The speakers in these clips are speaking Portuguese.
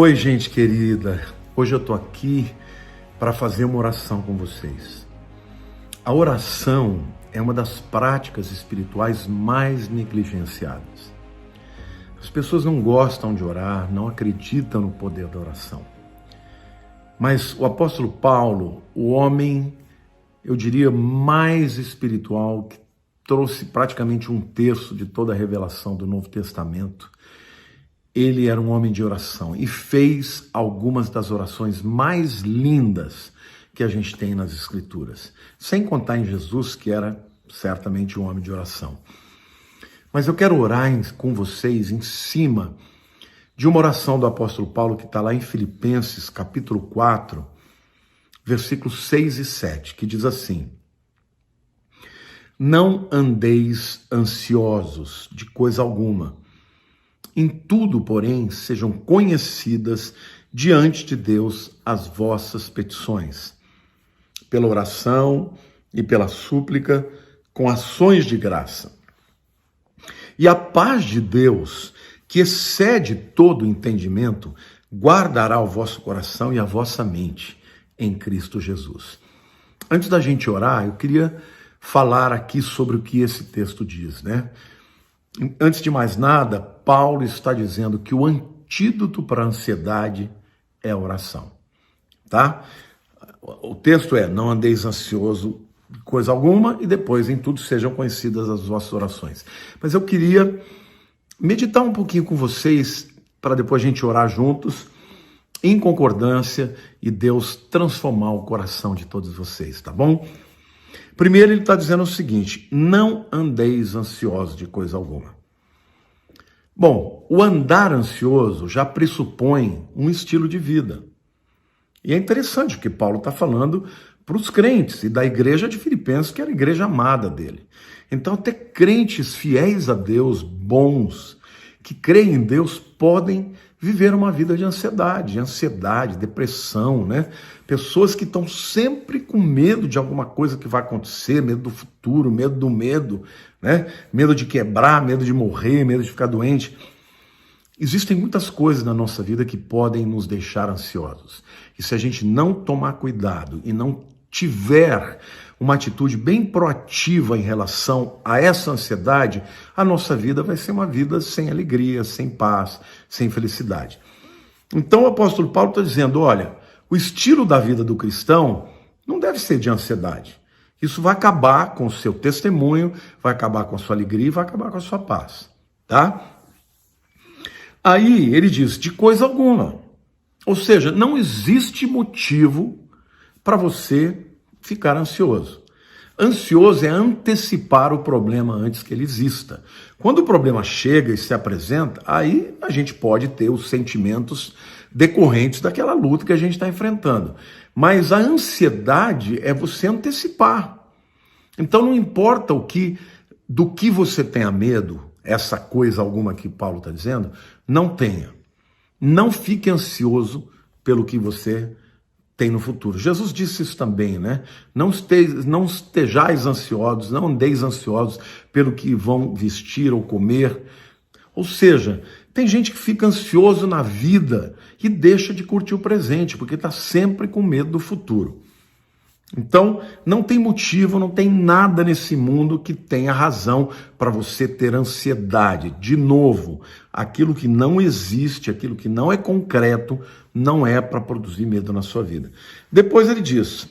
Oi, gente querida. Hoje eu tô aqui para fazer uma oração com vocês. A oração é uma das práticas espirituais mais negligenciadas. As pessoas não gostam de orar, não acreditam no poder da oração. Mas o apóstolo Paulo, o homem, eu diria, mais espiritual, que trouxe praticamente um terço de toda a revelação do Novo Testamento, ele era um homem de oração e fez algumas das orações mais lindas que a gente tem nas Escrituras. Sem contar em Jesus, que era certamente um homem de oração. Mas eu quero orar com vocês em cima de uma oração do apóstolo Paulo que está lá em Filipenses, capítulo 4, versículos 6 e 7, que diz assim: Não andeis ansiosos de coisa alguma. Em tudo, porém, sejam conhecidas diante de Deus as vossas petições, pela oração e pela súplica, com ações de graça. E a paz de Deus, que excede todo entendimento, guardará o vosso coração e a vossa mente em Cristo Jesus. Antes da gente orar, eu queria falar aqui sobre o que esse texto diz, né? Antes de mais nada, Paulo está dizendo que o antídoto para a ansiedade é a oração, tá? O texto é: não andeis ansioso de coisa alguma, e depois em tudo sejam conhecidas as vossas orações. Mas eu queria meditar um pouquinho com vocês para depois a gente orar juntos, em concordância, e Deus transformar o coração de todos vocês, tá bom? Primeiro ele está dizendo o seguinte: não andeis ansiosos de coisa alguma. Bom, o andar ansioso já pressupõe um estilo de vida. E é interessante porque Paulo está falando para os crentes e da igreja de Filipenses, que era a igreja amada dele. Então até crentes fiéis a Deus, bons, que creem em Deus, podem viver uma vida de ansiedade, depressão, né? Pessoas que estão sempre com medo de alguma coisa que vai acontecer, medo do futuro, medo do medo, né? Medo de quebrar, medo de morrer, medo de ficar doente. Existem muitas coisas na nossa vida que podem nos deixar ansiosos. E se a gente não tomar cuidado e não tiver uma atitude bem proativa em relação a essa ansiedade, a nossa vida vai ser uma vida sem alegria, sem paz, sem felicidade. Então o apóstolo Paulo está dizendo: olha, o estilo da vida do cristão não deve ser de ansiedade. Isso vai acabar com o seu testemunho, vai acabar com a sua alegria e vai acabar com a sua paz, tá? Aí ele diz: de coisa alguma. Ou seja, não existe motivo para você ficar ansioso. Ansioso é antecipar o problema antes que ele exista. Quando o problema chega e se apresenta, aí a gente pode ter os sentimentos decorrentes daquela luta que a gente está enfrentando. Mas a ansiedade é você antecipar. Então não importa do que você tenha medo, essa coisa alguma que Paulo está dizendo, não tenha. Não fique ansioso pelo que você tem no futuro. Jesus disse isso também, né? Não estejais ansiosos, não andeis ansiosos pelo que vão vestir ou comer. Ou seja, tem gente que fica ansioso na vida e deixa de curtir o presente, porque está sempre com medo do futuro. Então, não tem motivo, não tem nada nesse mundo que tenha razão para você ter ansiedade. De novo, aquilo que não existe, aquilo que não é concreto, não é para produzir medo na sua vida. Depois ele diz: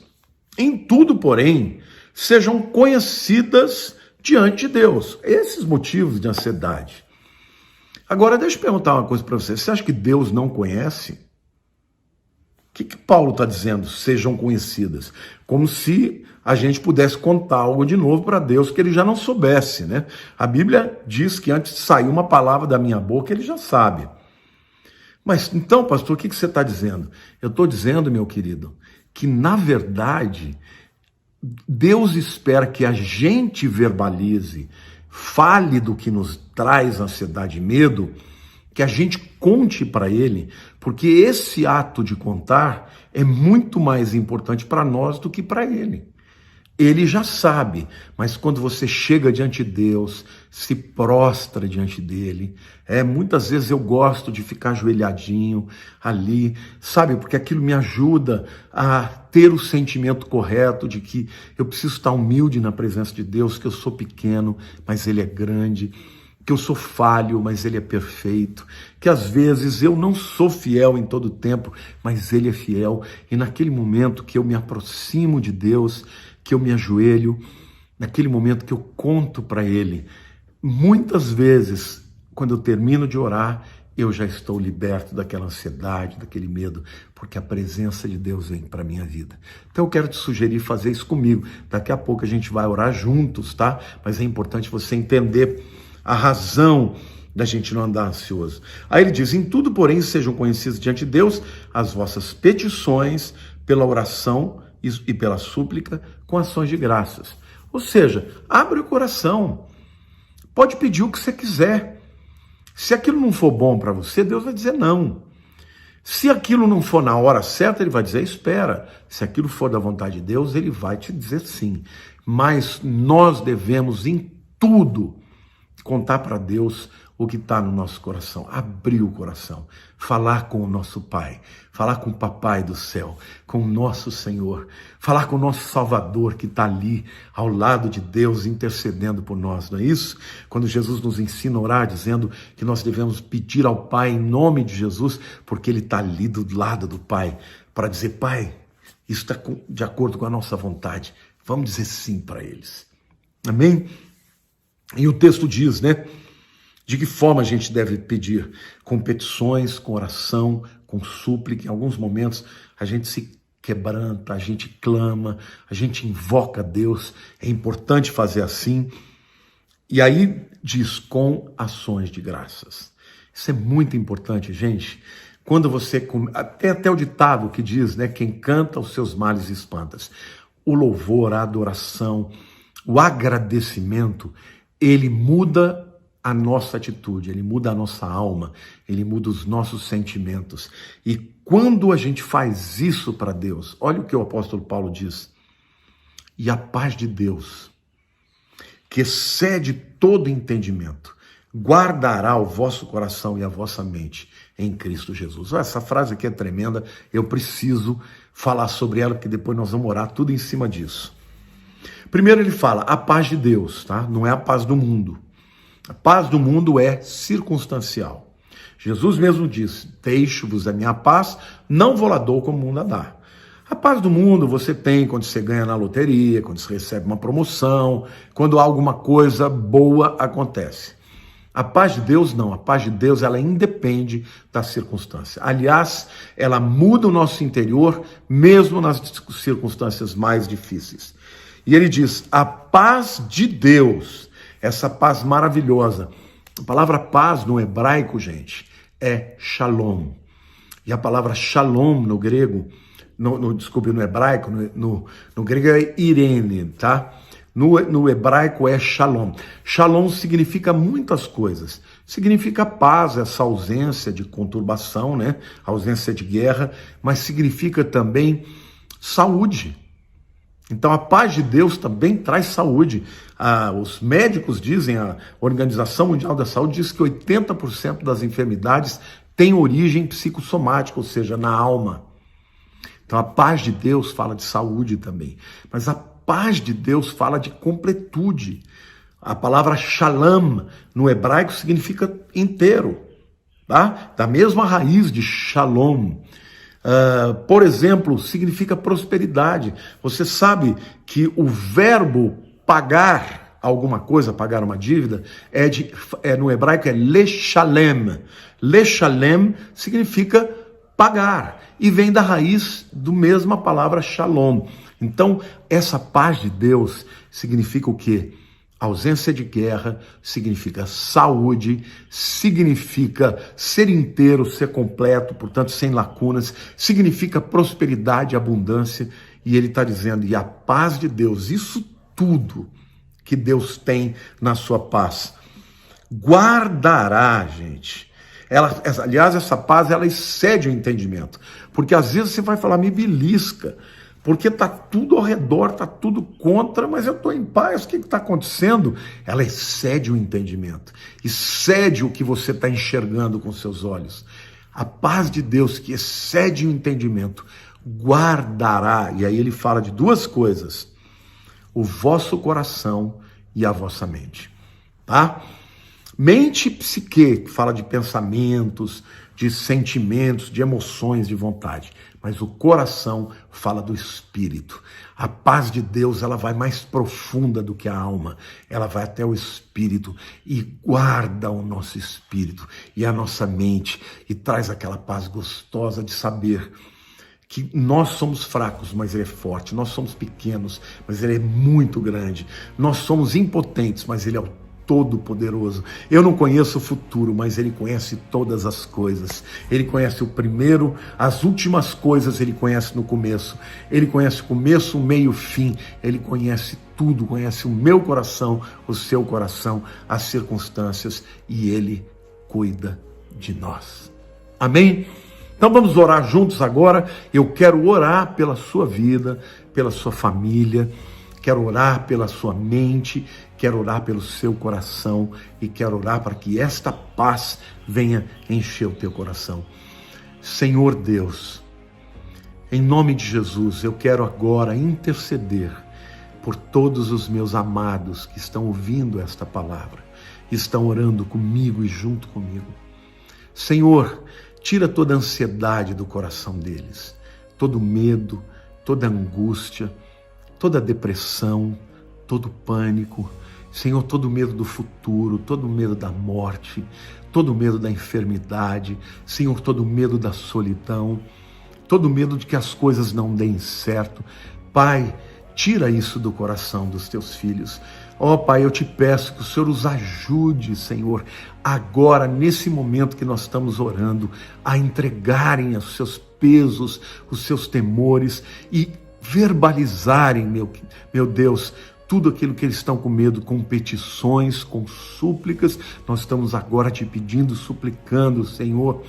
em tudo, porém, sejam conhecidas diante de Deus. Esses motivos de ansiedade. Agora, deixa eu perguntar uma coisa para você. Você acha que Deus não conhece? O que Paulo está dizendo? Sejam conhecidas. Como se a gente pudesse contar algo de novo para Deus que ele já não soubesse, né? A Bíblia diz que antes de sair uma palavra da minha boca, ele já sabe. Mas então, pastor, o que você está dizendo? Eu estou dizendo, meu querido, que na verdade, Deus espera que a gente verbalize, fale do que nos traz ansiedade e medo, que a gente conte para ele, porque esse ato de contar é muito mais importante para nós do que para ele. Ele já sabe, mas quando você chega diante de Deus, se prostra diante dele, muitas vezes eu gosto de ficar ajoelhadinho ali, sabe, porque aquilo me ajuda a ter o sentimento correto de que eu preciso estar humilde na presença de Deus, que eu sou pequeno, mas ele é grande, que eu sou falho, mas ele é perfeito, que às vezes eu não sou fiel em todo o tempo, mas ele é fiel, e naquele momento que eu me aproximo de Deus, que eu me ajoelho, naquele momento que eu conto para ele, muitas vezes, quando eu termino de orar, eu já estou liberto daquela ansiedade, daquele medo, porque a presença de Deus vem para a minha vida. Então eu quero te sugerir fazer isso comigo. Daqui a pouco a gente vai orar juntos, tá? Mas é importante você entender a razão da gente não andar ansioso. Aí ele diz, em tudo, porém, sejam conhecidos diante de Deus as vossas petições pela oração e pela súplica com ações de graças. Ou seja, abre o coração, pode pedir o que você quiser. Se aquilo não for bom para você, Deus vai dizer não. Se aquilo não for na hora certa, ele vai dizer espera. Se aquilo for da vontade de Deus, ele vai te dizer sim. Mas nós devemos em tudo contar para Deus o que está no nosso coração, abrir o coração, falar com o nosso Pai, falar com o Papai do céu, com o nosso Senhor, falar com o nosso Salvador que está ali ao lado de Deus intercedendo por nós, não é isso? Quando Jesus nos ensina a orar dizendo que nós devemos pedir ao Pai em nome de Jesus, porque Ele está ali do lado do Pai, para dizer, Pai, isso está de acordo com a nossa vontade, vamos dizer sim para eles, amém? E o texto diz, né? De que forma a gente deve pedir? Com petições, com oração, com súplica. Em alguns momentos a gente se quebranta, a gente clama, a gente invoca Deus. É importante fazer assim. E aí diz, com ações de graças. Isso é muito importante, gente. Quando você... Até o ditado que diz, né? Quem canta os seus males espantas. O louvor, a adoração, o agradecimento, ele muda a nossa atitude, ele muda a nossa alma, ele muda os nossos sentimentos. E quando a gente faz isso para Deus, olha o que o apóstolo Paulo diz, e a paz de Deus, que excede todo entendimento, guardará o vosso coração e a vossa mente em Cristo Jesus. Essa frase aqui é tremenda, eu preciso falar sobre ela, porque depois nós vamos orar tudo em cima disso. Primeiro ele fala, a paz de Deus, tá? Não é a paz do mundo. A paz do mundo é circunstancial. Jesus mesmo disse, deixo-vos a minha paz, não vou lá dou como o mundo a dá. A paz do mundo você tem quando você ganha na loteria, quando você recebe uma promoção, quando alguma coisa boa acontece. A paz de Deus não, a paz de Deus ela independe da circunstância. Aliás, ela muda o nosso interior, mesmo nas circunstâncias mais difíceis. E ele diz, a paz de Deus, essa paz maravilhosa. A palavra paz no hebraico, gente, é shalom. E a palavra shalom no grego, desculpe, no hebraico, no grego é irene, tá? No hebraico é shalom. Shalom significa muitas coisas. Significa paz, essa ausência de conturbação, né? Ausência de guerra, mas significa também saúde. Então a paz de Deus também traz saúde. Os médicos dizem, a Organização Mundial da Saúde diz que 80% das enfermidades têm origem psicossomática, ou seja, na alma. Então a paz de Deus fala de saúde também. Mas a paz de Deus fala de completude. A palavra shalom no hebraico significa inteiro, tá? Da mesma raiz de shalom. Por exemplo, significa prosperidade. Você sabe que o verbo pagar alguma coisa, pagar uma dívida, no hebraico é leshalem. Leshalem significa pagar e vem da raiz da mesma palavra shalom. Então, essa paz de Deus significa o quê? Ausência de guerra, significa saúde, significa ser inteiro, ser completo, portanto sem lacunas, significa prosperidade, abundância, e ele está dizendo, e a paz de Deus, isso tudo que Deus tem na sua paz, guardará, gente. Aliás, essa paz, ela excede o entendimento, porque às vezes você vai falar, me belisca, porque está tudo ao redor, está tudo contra, mas eu estou em paz. O que está acontecendo? Ela excede o entendimento, excede o que você está enxergando com seus olhos. A paz de Deus, que excede o entendimento, guardará, e aí ele fala de duas coisas, o vosso coração e a vossa mente, tá? Mente e psique, que fala de pensamentos, de sentimentos, de emoções, de vontade. Mas o coração fala do espírito. A paz de Deus, ela vai mais profunda do que a alma. Ela vai até o espírito e guarda o nosso espírito e a nossa mente e traz aquela paz gostosa de saber que nós somos fracos, mas Ele é forte. Nós somos pequenos, mas Ele é muito grande. Nós somos impotentes, mas Ele é o Todo-Poderoso. Eu não conheço o futuro, mas Ele conhece todas as coisas. Ele conhece o primeiro, as últimas coisas Ele conhece no começo. Ele conhece o começo, o meio, o fim. Ele conhece tudo, conhece o meu coração, o seu coração, as circunstâncias, e Ele cuida de nós. Amém? Então vamos orar juntos agora. Eu quero orar pela sua vida, pela sua família, quero orar pela sua mente, quero orar pelo seu coração e quero orar para que esta paz venha encher o teu coração. Senhor Deus, em nome de Jesus, eu quero agora interceder por todos os meus amados que estão ouvindo esta palavra, estão orando comigo e junto comigo. Senhor, tira toda a ansiedade do coração deles, todo medo, toda angústia, toda depressão, todo pânico, Senhor, todo medo do futuro, todo medo da morte, todo medo da enfermidade, Senhor, todo medo da solidão, todo medo de que as coisas não deem certo. Pai, tira isso do coração dos teus filhos. Ó Pai, eu te peço que o Senhor os ajude, Senhor, agora, nesse momento que nós estamos orando, a entregarem os seus pesos, os seus temores e verbalizarem, meu Deus, tudo aquilo que eles estão com medo, com petições, com súplicas. Nós estamos agora te pedindo, suplicando, Senhor,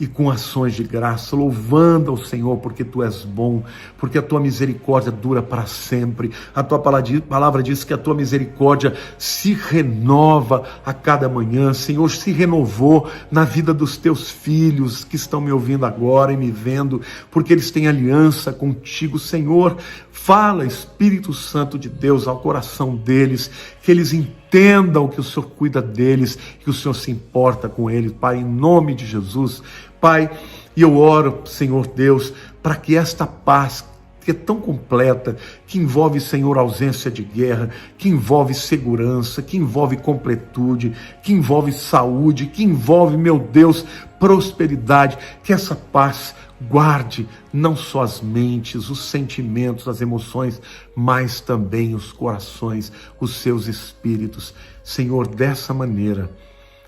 e com ações de graça, louvando ao Senhor, porque Tu és bom, porque a Tua misericórdia dura para sempre. A Tua palavra diz que a Tua misericórdia se renova a cada manhã. Senhor, se renovou na vida dos Teus filhos que estão me ouvindo agora e me vendo, porque eles têm aliança contigo. Senhor, fala, Espírito Santo de Deus, ao coração deles, que eles entendam que o Senhor cuida deles, que o Senhor se importa com eles, Pai, em nome de Jesus. Pai, e eu oro, Senhor Deus, para que esta paz, que é tão completa, que envolve, Senhor, ausência de guerra, que envolve segurança, que envolve completude, que envolve saúde, que envolve, meu Deus, prosperidade, que essa paz guarde não só as mentes, os sentimentos, as emoções, mas também os corações, os seus espíritos. Senhor, dessa maneira,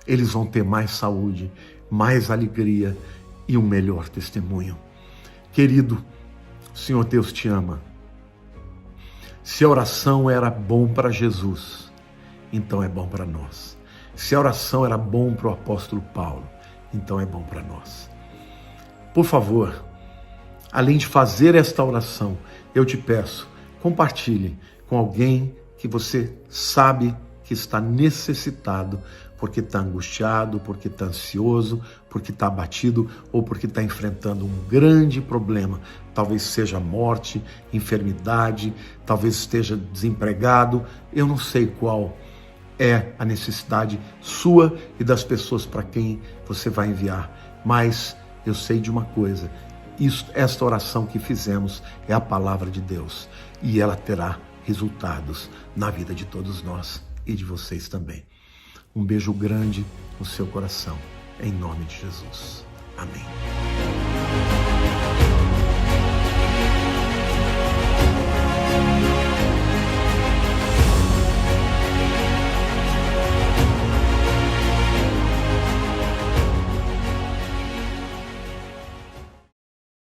eles vão ter mais saúde, mais alegria e um melhor testemunho. Querido, o Senhor Deus te ama. Se a oração era bom para Jesus, então é bom para nós. Se a oração era bom para o apóstolo Paulo, então é bom para nós. Por favor, além de fazer esta oração, eu te peço, compartilhe com alguém que você sabe que está necessitado, porque está angustiado, porque está ansioso, porque está abatido ou porque está enfrentando um grande problema. Talvez seja morte, enfermidade, talvez esteja desempregado. Eu não sei qual é a necessidade sua e das pessoas para quem você vai enviar, mas eu sei de uma coisa: esta oração que fizemos é a palavra de Deus e ela terá resultados na vida de todos nós e de vocês também. Um beijo grande no seu coração, em nome de Jesus. Amém.